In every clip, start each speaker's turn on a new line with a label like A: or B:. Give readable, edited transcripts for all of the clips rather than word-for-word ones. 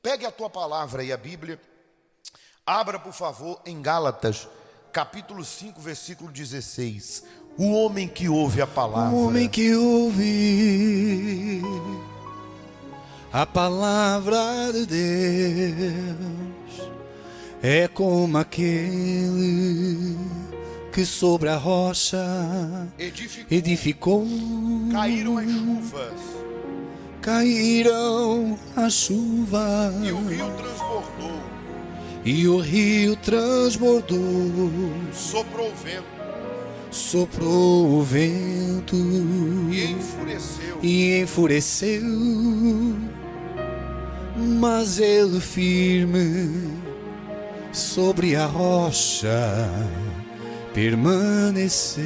A: pegue a tua palavra e a Bíblia, abra por favor em Gálatas, capítulo 5, versículo 16. O homem que ouve a palavra.
B: O homem que ouve a palavra de Deus é como aquele que sobre a rocha edificou.
A: Caíram as chuvas.
B: Caíram as chuvas.
A: E o rio transbordou.
B: E o rio transbordou.
A: Soprou o vento.
B: Soprou o vento.
A: E
B: enfureceu. Mas ele firme sobre a rocha permaneceu.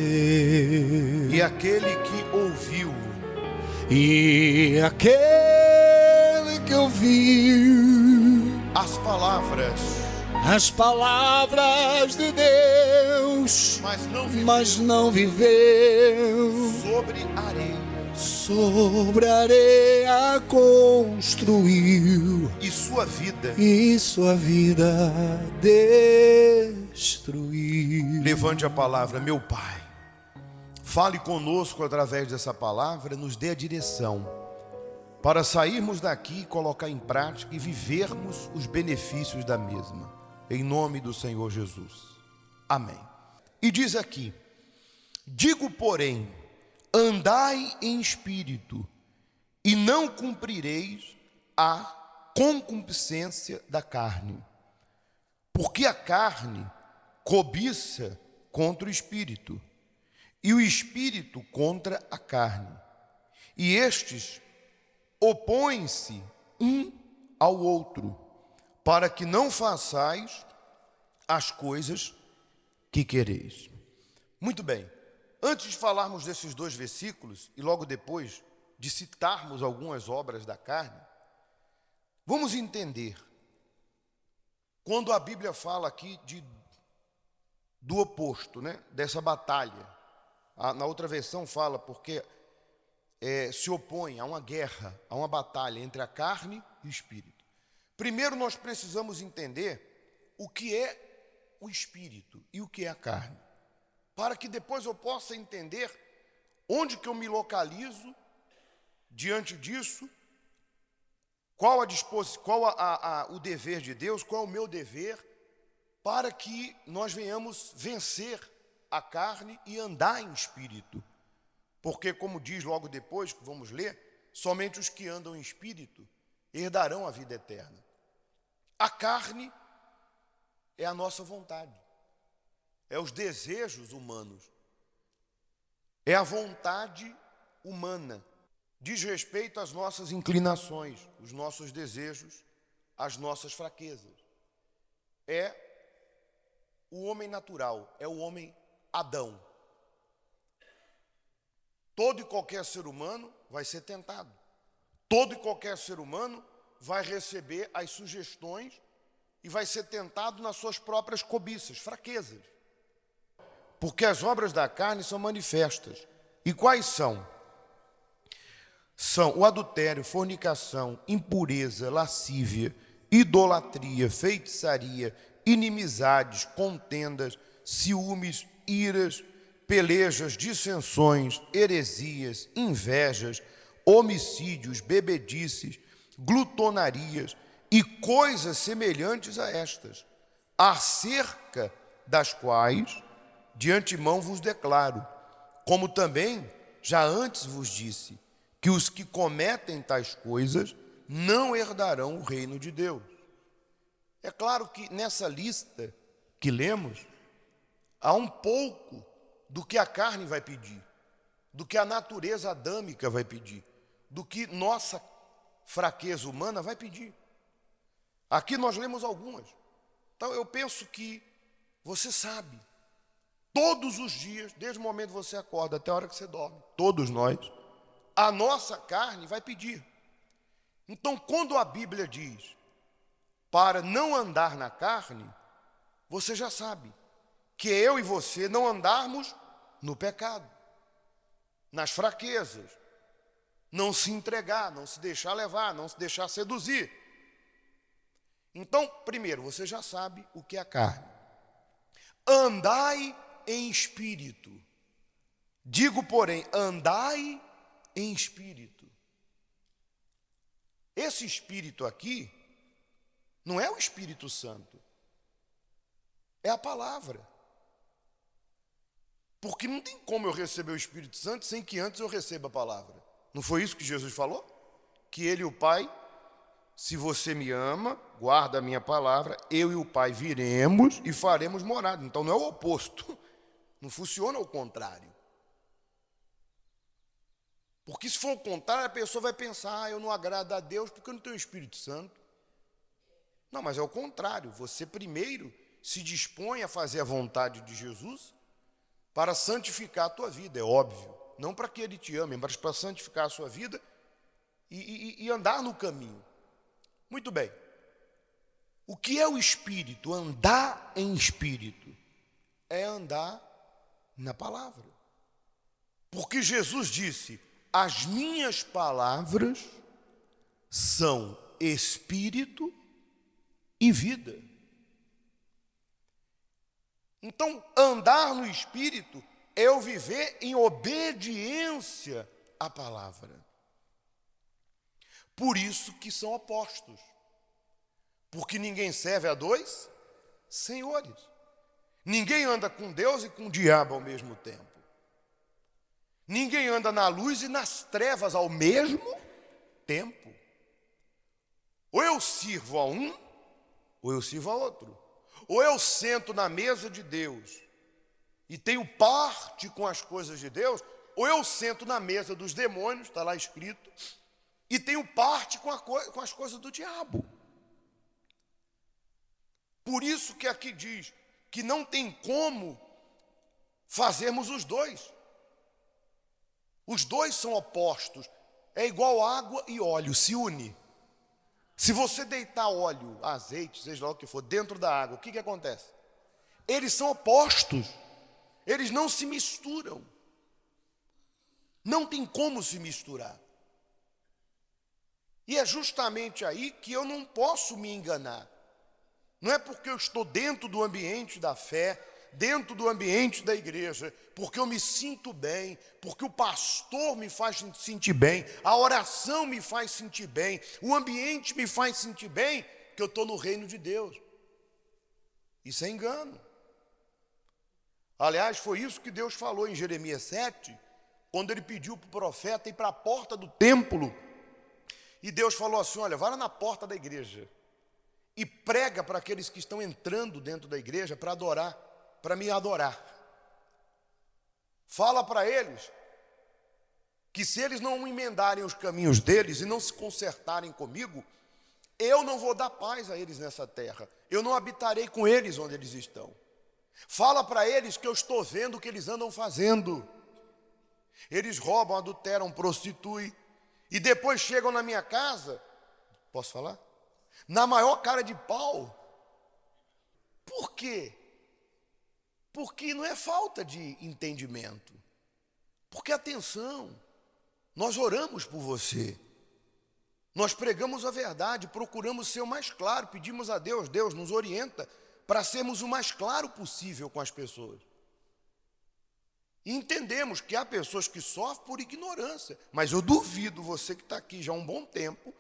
A: E aquele que ouviu.
B: E aquele que ouviu as palavras de Deus, mas não viveu sobre a areia construiu,
A: e sua vida
B: destruiu.
A: Levante a palavra, meu Pai. Fale conosco através dessa palavra, nos dê a direção para sairmos daqui, colocar em prática e vivermos os benefícios da mesma. Em nome do Senhor Jesus. Amém. E diz aqui: digo, porém, andai em espírito, e não cumprireis a concupiscência da carne. Porque a carne cobiça contra o espírito, e o espírito contra a carne. E estes opõem-se um ao outro, para que não façais as coisas que quereis. Muito bem. Antes de falarmos desses dois versículos, e logo depois de citarmos algumas obras da carne, vamos entender, quando a Bíblia fala aqui do oposto, né? Dessa batalha. Na outra versão fala porque se opõe a uma guerra, a uma batalha entre a carne e o espírito. Primeiro nós precisamos entender o que é o espírito e o que é a carne, para que depois eu possa entender onde que eu me localizo diante disso, qual a disposição, qual o dever de Deus, qual é o meu dever, para que nós venhamos vencer a carne e andar em espírito. Porque, como diz logo depois, que vamos ler, somente os que andam em espírito herdarão a vida eterna. A carne é a nossa vontade, é os desejos humanos, é a vontade humana, diz respeito às nossas inclinações, os nossos desejos, as nossas fraquezas. É o homem natural, é o homem Adão. Todo e qualquer ser humano vai ser tentado. Todo e qualquer ser humano vai receber as sugestões e vai ser tentado nas suas próprias cobiças, fraquezas. Porque as obras da carne são manifestas. E quais são? São o adultério, fornicação, impureza, lascívia, idolatria, feitiçaria, inimizades, contendas, ciúmes, iras, pelejas, dissensões, heresias, invejas, homicídios, bebedices, glutonarias e coisas semelhantes a estas, acerca das quais de antemão vos declaro, como também já antes vos disse, que os que cometem tais coisas não herdarão o reino de Deus. É claro que nessa lista que lemos, há um pouco do que a carne vai pedir, do que a natureza adâmica vai pedir, do que nossa fraqueza humana vai pedir. Aqui nós lemos algumas. Então eu penso que você sabe, todos os dias, desde o momento que você acorda até a hora que você dorme, todos nós, a nossa carne vai pedir. Então quando a Bíblia diz para não andar na carne, você já sabe que eu e você não andarmos no pecado, nas fraquezas, não se entregar, não se deixar levar, não se deixar seduzir. Então, primeiro, você já sabe o que é a carne. Andai em espírito. Digo, porém, andai em espírito. Esse espírito aqui não é o Espírito Santo, é a palavra. Porque não tem como eu receber o Espírito Santo sem que antes eu receba a palavra. Não foi isso que Jesus falou? Que ele e o Pai, se você me ama, guarda a minha palavra, eu e o Pai viremos e faremos morada. Então não é o oposto, não funciona ao contrário. Porque se for o contrário, a pessoa vai pensar, eu não agrado a Deus porque eu não tenho o Espírito Santo. Não, mas é o contrário, você primeiro se dispõe a fazer a vontade de Jesus para santificar a tua vida, é óbvio. Não para que ele te ame, mas para santificar a sua vida e andar no caminho. Muito bem. O que é o Espírito? Andar em Espírito é andar na palavra. Porque Jesus disse, as minhas palavras são Espírito e vida. Então, andar no Espírito é eu viver em obediência à palavra. Por isso que são opostos. Porque ninguém serve a dois senhores. Ninguém anda com Deus e com o diabo ao mesmo tempo. Ninguém anda na luz e nas trevas ao mesmo tempo. Ou eu sirvo a um, ou eu sirvo a outro. Ou eu sento na mesa de Deus e tenho parte com as coisas de Deus, ou eu sento na mesa dos demônios, está lá escrito, e tenho parte com as coisas do diabo. Por isso que aqui diz que não tem como fazermos os dois. Os dois são opostos. É igual água e óleo, se une. Se você deitar óleo, azeite, seja lá o que for, dentro da água, o que acontece? Eles são opostos. Eles não se misturam. Não tem como se misturar. E é justamente aí que eu não posso me enganar. Não é porque eu estou dentro do ambiente da fé, dentro do ambiente da igreja, porque eu me sinto bem, porque o pastor me faz sentir bem, a oração me faz sentir bem, o ambiente me faz sentir bem, que eu estou no reino de Deus. Isso é engano. Aliás, foi isso que Deus falou em Jeremias 7, quando ele pediu para o profeta ir para a porta do templo, e Deus falou assim, olha, vai lá na porta da igreja, e prega para aqueles que estão entrando dentro da igreja para adorar, para me adorar. Fala para eles que se eles não emendarem os caminhos deles e não se consertarem comigo, eu não vou dar paz a eles nessa terra. Eu não habitarei com eles onde eles estão. Fala para eles que eu estou vendo o que eles andam fazendo. Eles roubam, adulteram, prostituem e depois chegam na minha casa, posso falar? Na maior cara de pau. Por quê? Porque não é falta de entendimento. Porque, atenção, nós oramos por você. Nós pregamos a verdade, procuramos ser o mais claro, pedimos a Deus, Deus nos orienta para sermos o mais claro possível com as pessoas. E entendemos que há pessoas que sofrem por ignorância, mas eu duvido, você que está aqui já há um bom tempo,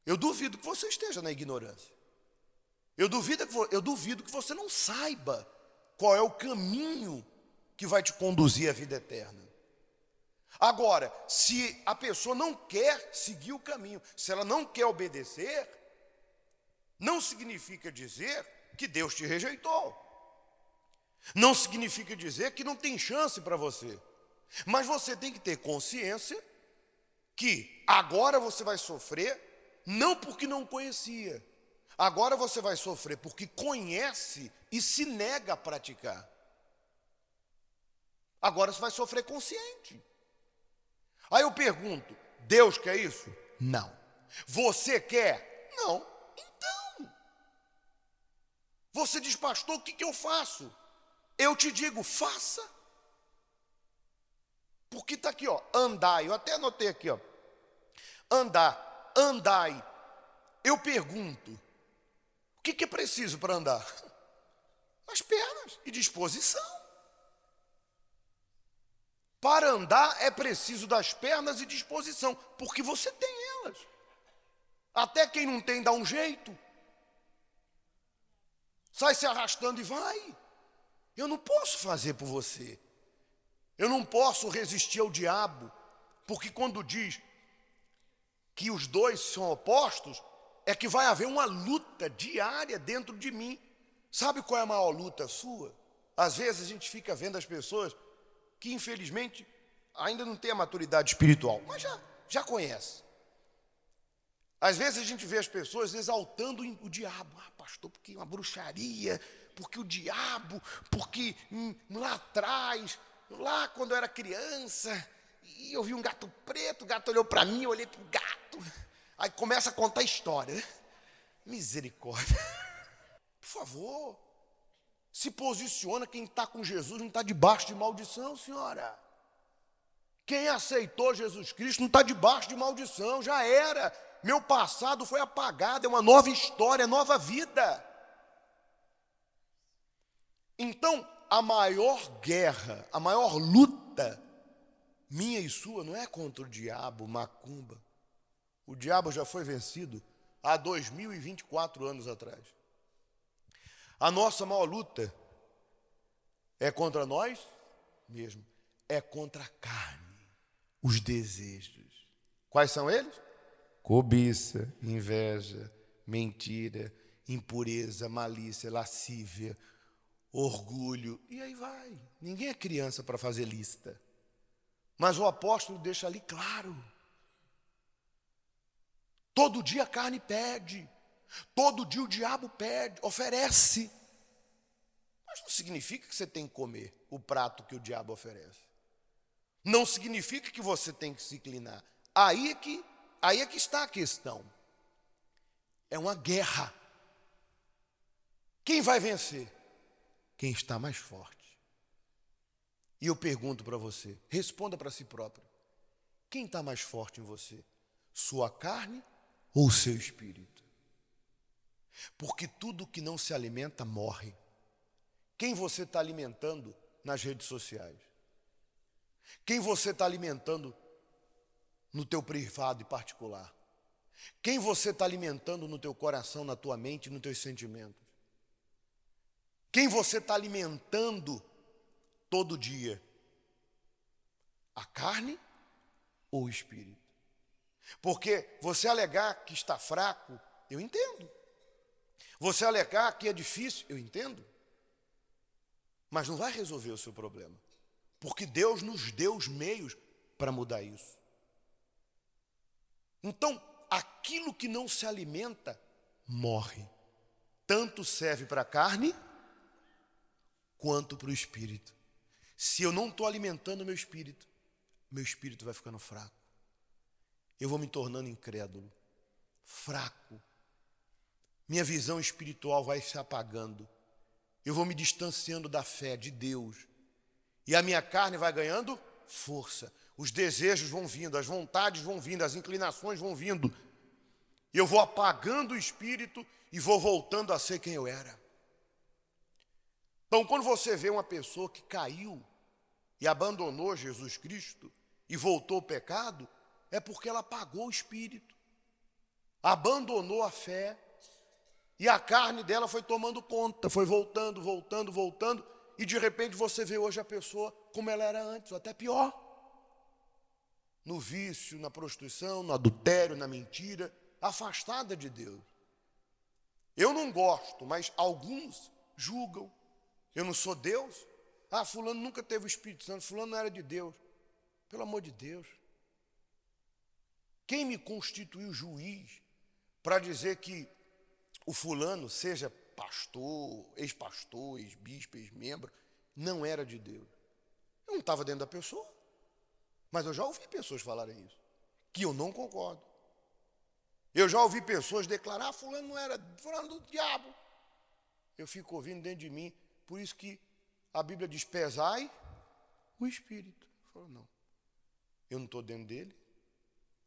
A: eu duvido que você esteja na ignorância. Eu duvido que você não saiba qual é o caminho que vai te conduzir à vida eterna. Agora, se a pessoa não quer seguir o caminho, se ela não quer obedecer, não significa dizer que Deus te rejeitou. Não significa dizer que não tem chance para você. Mas você tem que ter consciência que agora você vai sofrer, não porque não conhecia. Agora você vai sofrer porque conhece e se nega a praticar. Agora você vai sofrer consciente. Aí eu pergunto, Deus quer isso? Não. Você quer? Não. Então, você diz, pastor, o que eu faço? Eu te digo, faça. Porque está aqui, ó, andai. Eu até anotei aqui, ó. Andar, andai. Eu pergunto, que é preciso para andar? As pernas e disposição. Para andar é preciso das pernas e disposição, porque você tem elas. Até quem não tem dá um jeito. Sai se arrastando e vai. Eu não posso fazer por você. Eu não posso resistir ao diabo, porque quando diz que os dois são opostos, é que vai haver uma luta diária dentro de mim. Sabe qual é a maior luta sua? Às vezes a gente fica vendo as pessoas que infelizmente ainda não têm a maturidade espiritual, mas já conhece. Às vezes a gente vê as pessoas exaltando o diabo. Ah, pastor, porque uma bruxaria, porque o diabo, porque lá atrás, lá quando eu era criança, e eu vi um gato preto, o gato olhou para mim, eu olhei para o gato. Aí começa a contar a história, né? Misericórdia. Por favor, se posiciona. Quem está com Jesus não está debaixo de maldição, senhora. Quem aceitou Jesus Cristo não está debaixo de maldição, já era. Meu passado foi apagado, é uma nova história, nova vida. Então, a maior guerra, a maior luta, minha e sua, não é contra o diabo, macumba. O diabo já foi vencido há 2024 anos atrás. A nossa maior luta é contra nós mesmos, é contra a carne, os desejos. Quais são eles? Cobiça, inveja, mentira, impureza, malícia, lascívia, orgulho, e aí vai. Ninguém é criança para fazer lista. Mas o apóstolo deixa ali claro. Todo dia a carne pede, todo dia o diabo pede, oferece. Mas não significa que você tem que comer o prato que o diabo oferece. Não significa que você tem que se inclinar. Aí é que está a questão. É uma guerra. Quem vai vencer? Quem está mais forte. E eu pergunto para você, responda para si próprio. Quem está mais forte em você? Sua carne ou seu espírito? Porque tudo que não se alimenta morre. Quem você está alimentando nas redes sociais? Quem você está alimentando no teu privado e particular? Quem você está alimentando no teu coração, na tua mente, nos teus sentimentos? Quem você está alimentando todo dia? A carne ou o espírito? Porque você alegar que está fraco, eu entendo. Você alegar que é difícil, eu entendo. Mas não vai resolver o seu problema. Porque Deus nos deu os meios para mudar isso. Então, aquilo que não se alimenta, morre. Tanto serve para a carne, quanto para o espírito. Se eu não estou alimentando meu espírito vai ficando fraco. Eu vou me tornando incrédulo, fraco. Minha visão espiritual vai se apagando. Eu vou me distanciando da fé de Deus. E a minha carne vai ganhando força. Os desejos vão vindo, as vontades vão vindo, as inclinações vão vindo. Eu vou apagando o espírito e vou voltando a ser quem eu era. Então, quando você vê uma pessoa que caiu e abandonou Jesus Cristo e voltou ao pecado, é porque ela apagou o espírito, abandonou a fé, e a carne dela foi tomando conta, foi voltando, e de repente você vê hoje a pessoa como ela era antes, ou até pior. No vício, na prostituição, no adultério, na mentira, afastada de Deus. Eu não gosto, mas alguns julgam. Eu não sou Deus? Ah, fulano nunca teve o Espírito Santo, fulano não era de Deus. Pelo amor de Deus. Quem me constituiu juiz para dizer que o fulano, seja pastor, ex-pastor, ex-bispo, ex-membro, não era de Deus? Eu não estava dentro da pessoa, mas eu já ouvi pessoas falarem isso, que eu não concordo. Eu já ouvi pessoas declarar, fulano não era, fulano do diabo. Eu fico ouvindo dentro de mim, por isso que a Bíblia diz, pesai o espírito. Eu falo, não, eu não estou dentro dele.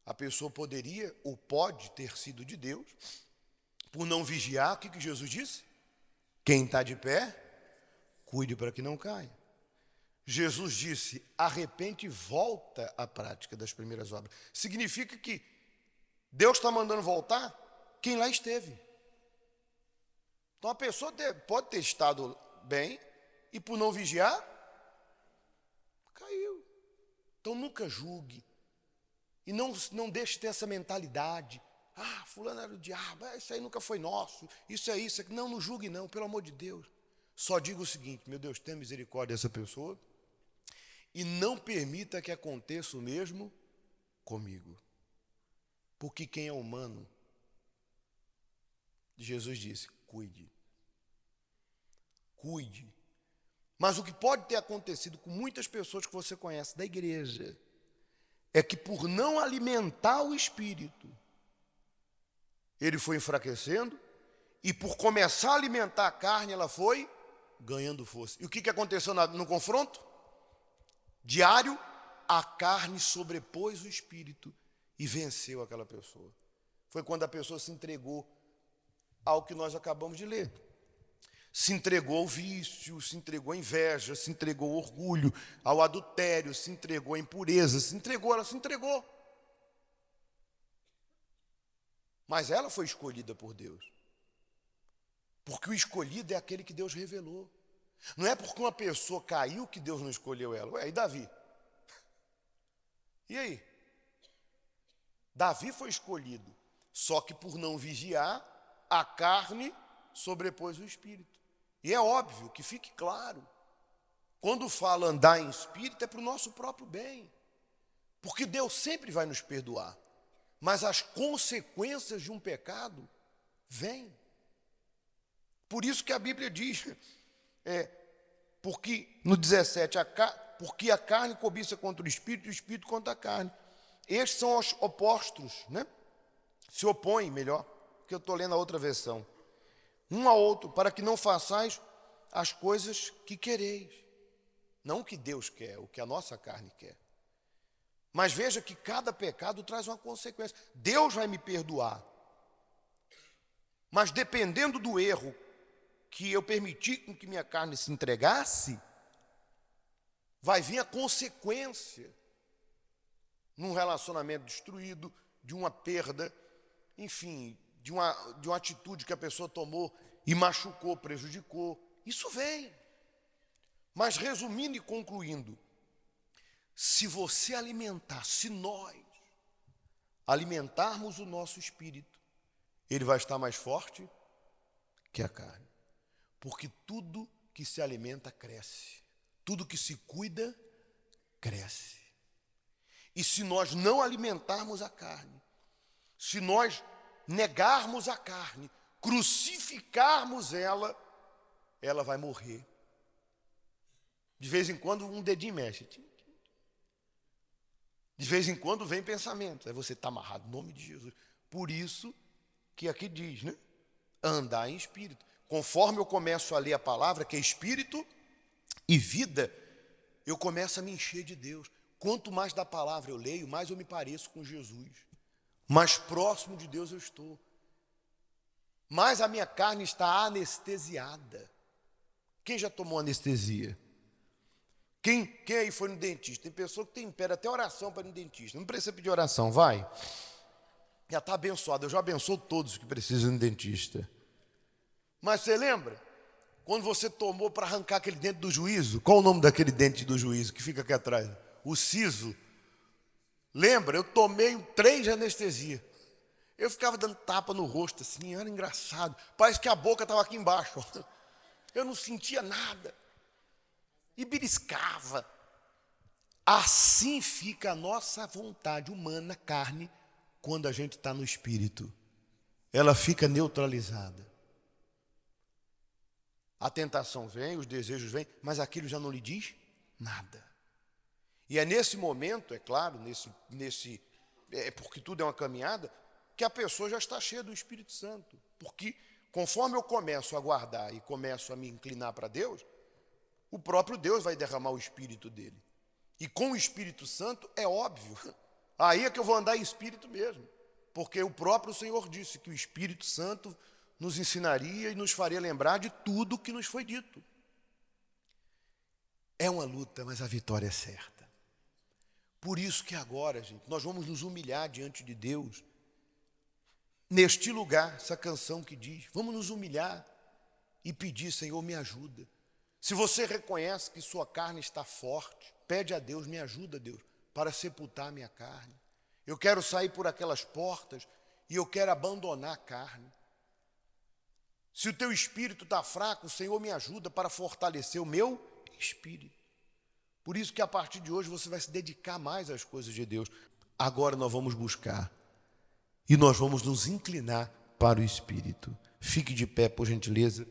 A: A pessoa poderia ou pode ter sido de Deus, por não vigiar, o que Jesus disse? Quem está de pé, cuide para que não caia. Jesus disse, arrepende e volta à prática das primeiras obras. Significa que Deus está mandando voltar quem lá esteve. Então a pessoa pode ter estado bem e por não vigiar, caiu. Então nunca julgue. E não deixe de ter essa mentalidade. Fulano era o diabo, isso aí nunca foi nosso, isso é isso. Não julgue não, pelo amor de Deus. Só diga o seguinte, meu Deus, tenha misericórdia dessa pessoa e não permita que aconteça o mesmo comigo. Porque quem é humano, Jesus disse, cuide. Cuide. Mas o que pode ter acontecido com muitas pessoas que você conhece da igreja é que por não alimentar o espírito, ele foi enfraquecendo e por começar a alimentar a carne, ela foi ganhando força. E o que aconteceu no confronto? Diário, a carne sobrepôs o espírito e venceu aquela pessoa. Foi quando a pessoa se entregou ao que nós acabamos de ler. Se entregou ao vício, se entregou à inveja, se entregou ao orgulho, ao adultério, se entregou à impureza, ela se entregou. Mas ela foi escolhida por Deus. Porque o escolhido é aquele que Deus revelou. Não é porque uma pessoa caiu que Deus não escolheu ela. Ué, e Davi? E aí? Davi foi escolhido, só que por não vigiar, a carne sobrepôs o espírito. E é óbvio que fique claro, quando fala andar em espírito é para o nosso próprio bem, porque Deus sempre vai nos perdoar, mas as consequências de um pecado vêm. Por isso que a Bíblia diz, porque no 17, porque a carne cobiça contra o espírito e o espírito contra a carne. Estes são os opostos, né? Se opõem, melhor, porque eu estou lendo a outra versão. Um ao outro, para que não façais as coisas que quereis. Não o que Deus quer, o que a nossa carne quer. Mas veja que cada pecado traz uma consequência. Deus vai me perdoar. Mas dependendo do erro que eu permiti com que minha carne se entregasse, vai vir a consequência num relacionamento destruído, de uma perda, enfim, de uma atitude que a pessoa tomou e machucou, prejudicou. Isso vem. Mas resumindo e concluindo, se nós alimentarmos o nosso espírito, ele vai estar mais forte que a carne. Porque tudo que se alimenta cresce. Tudo que se cuida, cresce. E se nós não alimentarmos a carne, se nós negarmos a carne, crucificarmos ela vai morrer. De vez em quando um dedinho mexe. De vez em quando vem pensamento. Aí você está amarrado no nome de Jesus. Por isso que aqui diz, né? Andar em espírito. Conforme eu começo a ler a palavra, que é espírito e vida, eu começo a me encher de Deus. Quanto mais da palavra eu leio, mais eu me pareço com Jesus. Mais próximo de Deus eu estou. Mais a minha carne está anestesiada. Quem já tomou anestesia? Quem aí foi no dentista? Tem pessoa que tem pede até oração para ir no dentista. Não precisa pedir oração, vai. Já está abençoado. Eu já abençoo todos que precisam ir no dentista. Mas você lembra? Quando você tomou para arrancar aquele dente do juízo? Qual o nome daquele dente do juízo que fica aqui atrás? O siso. Lembra? Eu tomei 3 de anestesia. Eu ficava dando tapa no rosto assim, era engraçado. Parece que a boca estava aqui embaixo. Eu não sentia nada. E beliscava. Assim fica a nossa vontade humana, carne, quando a gente está no espírito. Ela fica neutralizada. A tentação vem, os desejos vêm, mas aquilo já não lhe diz nada. E é nesse momento, é claro, porque tudo é uma caminhada, que a pessoa já está cheia do Espírito Santo. Porque conforme eu começo a guardar e começo a me inclinar para Deus, o próprio Deus vai derramar o Espírito dele. E com o Espírito Santo é óbvio, aí é que eu vou andar em Espírito mesmo. Porque o próprio Senhor disse que o Espírito Santo nos ensinaria e nos faria lembrar de tudo que nos foi dito. É uma luta, mas a vitória é certa. Por isso que agora, gente, nós vamos nos humilhar diante de Deus. Neste lugar, essa canção que diz, vamos nos humilhar e pedir, Senhor, me ajuda. Se você reconhece que sua carne está forte, pede a Deus, me ajuda, Deus, para sepultar a minha carne. Eu quero sair por aquelas portas e eu quero abandonar a carne. Se o teu espírito está fraco, o Senhor me ajuda para fortalecer o meu espírito. Por isso que a partir de hoje você vai se dedicar mais às coisas de Deus. Agora nós vamos buscar e nós vamos nos inclinar para o Espírito. Fique de pé, por gentileza.